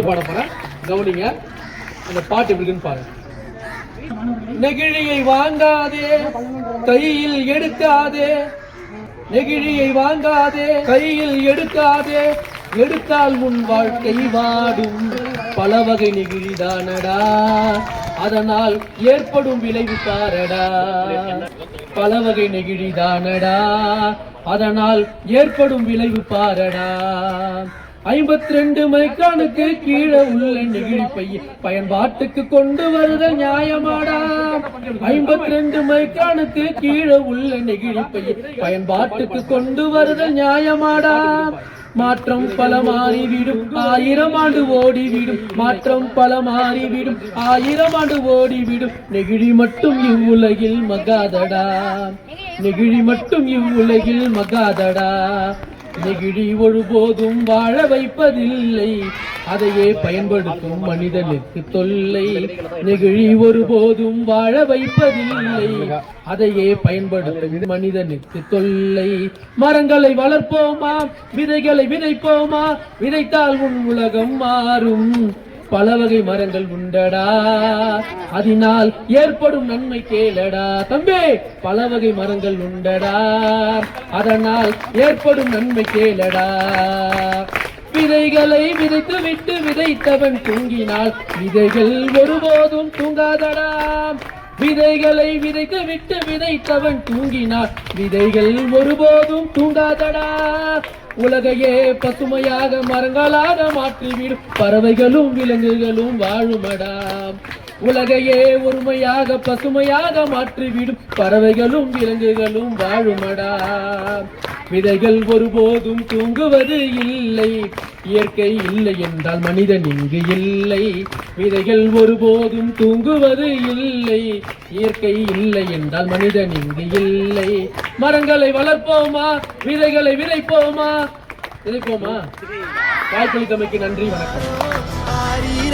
பாட போறேன், கவனிங்க. அந்த பாட்டு எப்படி இருக்குன்னு பாருங்க. நெகிழியை வாங்காதே, கையில் எடுக்காதே. நெகிழியை வாங்காதே, கையில் எடுக்காதே. எடுத்தால் முன் வாழ்க்கை வாடும். பல வகை நெகிழிதானடா, அதனால் ஏற்படும் விளைவு பாரடா. பல வகை நெகிழிதானடா, அதனால் ஏற்படும் விளைவு பாரடா. 52 மைக்ரானுக்கு கீழே உள்ள நெகிழி பைய பயன்பாட்டுக்கு கொண்டு வருதல் நியாயமாடா. 52 மைக்ரானுக்கு கீழே உள்ள நெகிழி பைய பயன்பாட்டுக்கு கொண்டு வருதல் நியாயமாடா. மாற்றம் பல மாறிவிடும், 1000 ஆண்டு ஓடிவிடும். மாற்றம் பல மாறிவிடும், 1000 ஆண்டு ஓடிவிடும். நெகிழி மட்டும் இவ்வுலகில் மகாதடா. நெகிழி மட்டும் இவ்வுலகில் மகாதடா. நெகிழி ஒருபோதும் வாழ வைப்பதில்லை, அதையே பயன்படுத்தும் மனிதனுக்கு தொல்லை. நெகிழி ஒருபோதும் வாழ வைப்பதில்லை, அதையே பயன்படுத்தும் மனிதனுக்கு தொல்லை. மரங்களை வளர்ப்போமா, விதைகளை விதைப்போமா. விதைத்தால் உன் உலகம் மாறும். பல வகை மரங்கள் உண்டடா, அதனால் ஏற்படும் நன்மை கேளடா. தம்பி, பல வகை மரங்கள் உண்டடா, அதனால் ஏற்படும் நன்மை கேளடா. விதைகளை விதைத்து விட்டு விதைத்தவன் தூங்கினால் விதைகள் ஒருபோதும் தூங்காதடா. விதைகளை விதைத்து விட்டு விதைத்தவன் தூங்கினார், விதைகள் ஒருபோதும் தூங்காதடா. உலகையே பசுமையாக மரங்களாக மாற்றிவிடும், பறவைகளும் விலங்குகளும் வாழுமடா. உலகையே ஒருமையாக பசுமையாக மாற்றிவிடும், பறவைகளும் விலங்குகளும் வாழுமடா. விதைகள் ஒருபோதும் தூங்குவது இல்லை, இயற்கை இல்லை என்றால் மனிதன் இங்கு இல்லை. விதைகள் ஒருபோதும் தூங்குவது இல்லை, இயற்கை இல்லை என்றால் மனிதன் இங்கு இல்லை. மரங்களை வளர்ப்போமா, விதைகளை விதைப்போமா. விதைப்போமா. வாய்ப்பளித்தமைக்கு நன்றி, வணக்கம்.